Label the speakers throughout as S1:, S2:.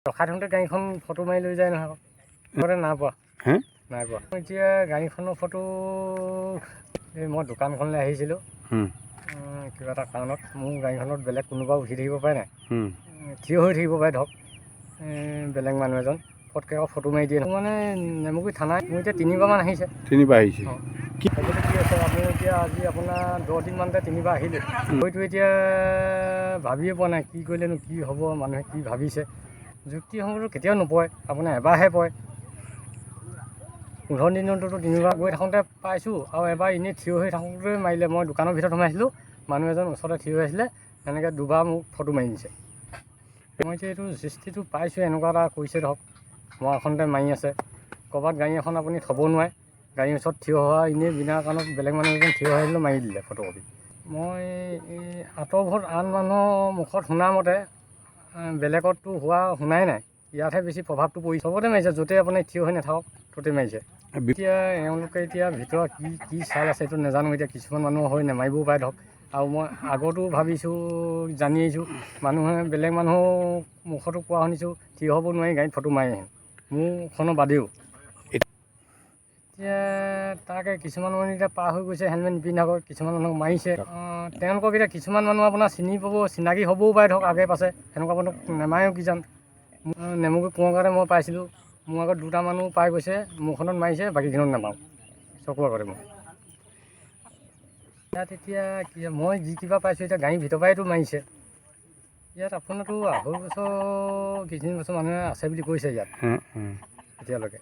S1: ৰখাই থওঁতে গাড়ীখন ফটো মাৰি লৈ যায় নহয় আগতে নাই পোৱা নাই পোৱা এতিয়া গাড়ীখনৰ ফটো এই মই দোকানখনলৈ আহিছিলোঁ কিবা এটা কাৰণত মোৰ গাড়ীখনত বেলেগ কোনোবা উঠি থাকিব পাৰে নাই থিয় হৈ থাকিব পাৰে ধৰক বেলেগ মানুহ এজন ফটকৈ আকৌ ফটো মাৰি দিয়ে মানে নেমুগুৰি থানাত মোৰ এতিয়া 3বাৰমান আহিছে
S2: 3বাৰ আহিছে
S1: কি আছে আপুনি এতিয়া আজি আপোনাৰ 10 দিনমানতে 3বাৰ আহিলে হয়তো এতিয়া ভাবিয়ে পোৱা নাই কি কৰিলেনো কি হ'ব মানুহে কি ভাবিছে যুক্তিসংগত কেতিয়াও নপৰে আপোনাৰ এবাৰহে পৰে 15 দিনতো 3বাৰ গৈ থাকোঁতে পাইছোঁ আৰু এবাৰ এনেই থিয় হৈ থাকোঁতে মাৰিলে মই দোকানৰ ভিতৰত সোমাইছিলোঁ মানুহ এজন ওচৰতে থিয় হৈ আছিলে এনেকৈ 2বাৰ মোক ফটো মাৰি দিছে মই এতিয়া এইটো সৃষ্টিটো পাইছোঁ এনেকুৱা এটা কৰিছে ধৰক মই এখনতে মাৰি আছে ক'ৰবাত গাড়ী এখন আপুনি থ'ব নোৱাৰে গাড়ীৰ ওচৰত থিয় হোৱা এনেই বিনা কাৰণত বেলেগ মানুহ এজন থিয় হৈ আহিলেও মাৰি দিলে ফটোকপি মই এই আঁতৰবোৰত আন মানুহৰ মুখত শুনা মতে বেলেগততো হোৱা শুনাই নাই ইয়াতহে বেছি প্ৰভাৱটো পৰিছে চবতে মাৰিছে য'তে আপুনি থিয় হৈ নাথাকক ত'তে মাৰিছে এতিয়া এওঁলোকে এতিয়া ভিতৰত কি চাল আছে এইটো নাজানো এতিয়া কিছুমান মানুহ হৈ নেমাৰিবও পাৰে ধৰক আৰু মই আগতো ভাবিছোঁ জানি আহিছোঁ মানুহে বেলেগ মানুহ মুখতো কোৱা শুনিছোঁ থিয় হ'ব নোৱাৰি গাড়ীত ফটো মাৰি আহিম মোৰখনৰ বাদেও এতিয়া তাকে কিছুমান মানুহ এতিয়া পাৰ হৈ গৈছে হেলমেট নিপিন্ধাকৈ কিছুমান মানুহক মাৰিছে তেওঁলোকক এতিয়া কিছুমান মানুহ আপোনাৰ চিনি পাব চিনাকি হ'বও পাৰে ধৰক আগে পাছে সেনেকুৱা মানুহ নেমাৰেও কিজান নেমুগুৰি কোঁৱৰ কাৰণে মই পাইছিলোঁ মোৰ আগত 2টা মানুহ পাই গৈছে মোৰখনত মাৰিছে বাকীখনত নাপাওঁ চকুৰ আগতে মই ইয়াত এতিয়া কি মই যি কিবা পাইছোঁ এতিয়া গাড়ীৰ ভিতৰ পৰাইতো মাৰিছে ইয়াত আপোনাৰতো 2.5 বছৰ কি 3 বছৰ মানুহে আছে বুলি কৈছে ইয়াত এতিয়ালৈকে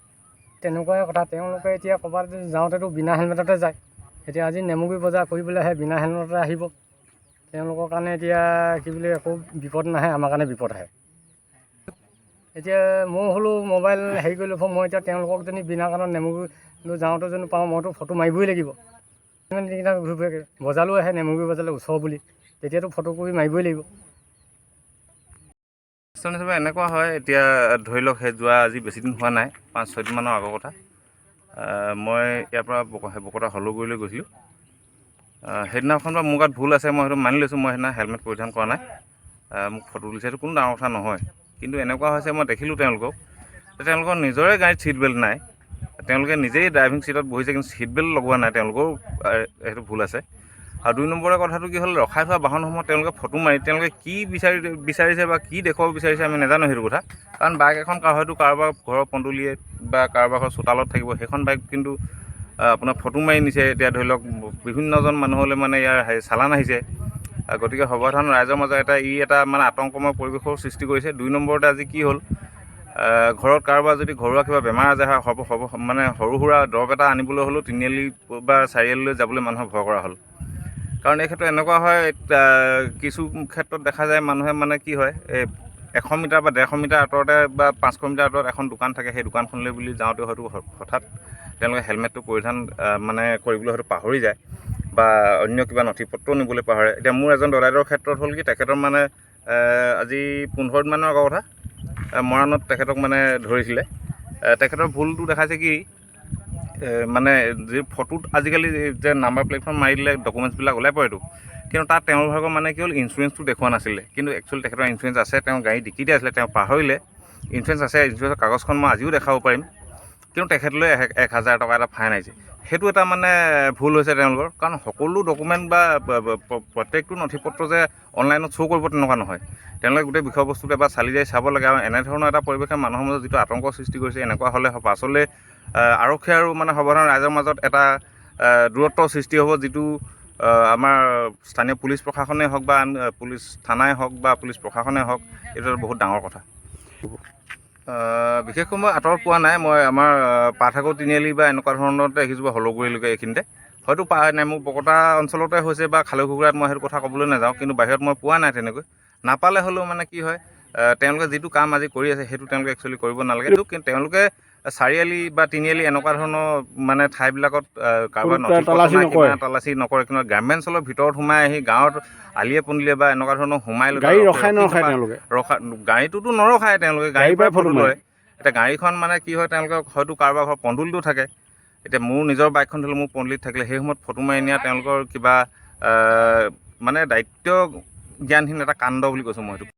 S1: তেনেকুৱাই কথা তেওঁলোকে এতিয়া ক'ৰবাত যাওঁতেতো বিনা হেলমেটতে যায় এতিয়া আজি নেমুগুৰি বজাৰ কৰিবলৈ আহে বিনা হেলমেটতে আহিব তেওঁলোকৰ কাৰণে এতিয়া কি বুলি একো বিপদ নাহে আমাৰ কাৰণে বিপদ আহে এতিয়া মই হ'লেও মোবাইল হেৰি কৰি ল'ব মই এতিয়া তেওঁলোকক যদি বিনা কাৰণত নেমুগুৰি যাওঁতে যদি পাওঁ মইতো ফটো মাৰিবই লাগিব বজাৰলৈও আহে নেমুগুৰি বজাৰলৈ ওচৰ বুলি তেতিয়াতো ফটো কৰি মাৰিবই লাগিব
S3: হিচাপে এনেকুৱা হয় এতিয়া ধৰি লওক সেই যোৱা আজি বেছিদিন হোৱা নাই 5-6 দিনমানৰ আগৰ কথা মই ইয়াৰ পৰা বকতা হলগুৰিলৈ গৈছিলোঁ সেইদিনাখন বা মোৰ গাত ভুল আছে মই সেইটো মানি লৈছোঁ মই সেইদিনা হেলমেট পৰিধান কৰা নাই মোক ফটো তুলিছে সেইটো কোনো ডাঙৰ কথা নহয় কিন্তু এনেকুৱা হৈছে মই দেখিলোঁ তেওঁলোকৰ নিজৰে গাড়ীত ছিট বেল্ট নাই তেওঁলোকে নিজেই ড্ৰাইভিং ছিটত বহিছে কিন্তু ছিট বেল্ট লগোৱা নাই তেওঁলোকেও সেইটো ভুল আছে আৰু 2 নম্বৰৰ কথাটো কি হ'ল ৰখাই থোৱা বাহনসমূহত তেওঁলোকে ফটো মাৰি তেওঁলোকে কি বিচাৰিছে বা কি দেখুৱাব বিচাৰিছে আমি নাজানো সেইটো কথা কাৰণ বাইক এখন হয়তো কাৰোবাৰ ঘৰৰ পন্দুলিয়ে বা কাৰোবাৰ ঘৰৰ চোতালত থাকিব সেইখন বাইক কিন্তু আপোনাৰ ফটো মাৰি নিছে এতিয়া ধৰি লওক বিভিন্নজন মানুহলৈ মানে ইয়াৰ চালান আহিছে গতিকে সৰ্বসাধাৰণ ৰাইজৰ মাজত এটা মানে আতংকময় পৰিৱেশৰ সৃষ্টি কৰিছে 2 নম্বৰতে আজি কি হ'ল ঘৰত কাৰোবাৰ যদি ঘৰুৱা কিবা বেমাৰ আজাৰ হয় মানে সৰু সুৰা দৰৱ এটা আনিবলৈ হ'লেও 3আলি বা 4আলিলৈ যাবলৈ মানুহৰ ভয় কৰা হ'ল কাৰণ এই ক্ষেত্ৰত এনেকুৱা হয় কিছু ক্ষেত্ৰত দেখা যায় মানুহে মানে কি হয় 100 মিটাৰ বা 150 মিটাৰ আঁতৰতে বা 500 মিটাৰ আঁতৰত এখন দোকান থাকে সেই দোকানখনলৈ বুলি যাওঁতে হয়তো হঠাৎ তেওঁলোকে হেলমেটটো পৰিধান মানে কৰিবলৈ হয়তো পাহৰি যায় বা অন্য কিবা নথি পত্ৰ নিবলৈ পাহৰে এতিয়া মোৰ এজন দদাইদেউৰ ক্ষেত্ৰত হ'ল কি তেখেতৰ মানে আজি 15 দিনমানৰ আগৰ কথা মৰাণত তেখেতক মানে ধৰিছিলে তেখেতৰ ভুলটো দেখাইছে কি মানে যি ফটোত আজিকালি যে নাম্বাৰ প্লেটখন মাৰি দিলে ডকুমেণ্টছবিলাক ওলাই পৰেতো কিন্তু তাত তেওঁৰ ভাগৰ মানে কি হ'ল ইঞ্চুৰেঞ্চটো দেখুওৱা নাছিলে কিন্তু একচুৱেলি তেখেতৰ ইঞ্চুৰেঞ্চ আছে তেওঁ গাড়ী ডিকিতে আছিলে তেওঁ পাহৰিলে ইঞ্চুৰেঞ্চ আছে ইঞ্চুৰেঞ্চৰ কাগজখন মই আজিও দেখাব পাৰিম কিন্তু তেখেতলৈ 1000 টকা এটা ফাইন আহিছে সেইটো এটা মানে ভুল হৈছে তেওঁলোকৰ কাৰণ সকলো ডকুমেণ্ট বা প্ৰত্যেকটো নথি পত্ৰ যে অনলাইনত শ্ব' কৰিব তেনেকুৱা নহয় তেওঁলোকে গোটেই বিষয়বস্তুটো এবাৰ চালি জাৰি চাব লাগে আৰু এনেধৰণৰ এটা পৰিৱেশে মানুহৰ মাজত যিটো আতংকৰ সৃষ্টি কৰিছে এনেকুৱা হ'লে পাছলৈ আৰক্ষী আৰু মানে সৰ্বসাধাৰণ ৰাইজৰ মাজত এটা দূৰত্বৰ সৃষ্টি হ'ব যিটো আমাৰ স্থানীয় পুলিচ প্ৰশাসনেই হওক বা পুলিচ থানাই হওক বা পুলিচ প্ৰশাসনেই হওক এইটো বহুত ডাঙৰ কথা বিশেষকৈ মই আঁতৰত পোৱা নাই মই আমাৰ পাঠাগৰ 3আলি বা এনেকুৱা ধৰণতে দেখিছোঁ বা হলগুৰিলৈকে এইখিনিতে হয়তো নেমু বকতা অঞ্চলতে হৈছে বা খালৈ ঘুগুৰাত মই সেইটো কথা ক'বলৈ নাযাওঁ কিন্তু বাহিৰত মই পোৱা নাই তেনেকৈ নাপালে হ'লেও মানে কি হয় তেওঁলোকে যিটো কাম আজি কৰি আছে সেইটো তেওঁলোকে একচুৱেলি কৰিব নালাগে কিন্তু তেওঁলোকে 4আলি বা 3আলি এনেকুৱা ধৰণৰ মানে ঠাইবিলাকত কাৰোবাৰ তালাচী নকৰে কিন্তু গ্ৰাম্যাঞ্চলৰ ভিতৰত সোমাই আহি গাঁৱত আলিয়ে পন্দুলিয়ে বা এনেকুৱা ধৰণৰ সোমাই লৈ গাড়ীটোতো নৰখায় তেওঁলোকে গাড়ীৰ পৰাই ফটো লয় এতিয়া গাড়ীখন মানে কি হয় তেওঁলোকে হয়তো কাৰোবাৰ ঘৰৰ পন্দুলিটো থাকে এতিয়া মোৰ নিজৰ বাইকখন ধৰিলে মোৰ পন্দুলিত থাকিলে সেই সময়ত ফটো মাৰি নিয়া তেওঁলোকৰ কিবা মানে দায়িত্ব জ্ঞানহীন এটা কাণ্ড বুলি কৈছোঁ মই সেইটো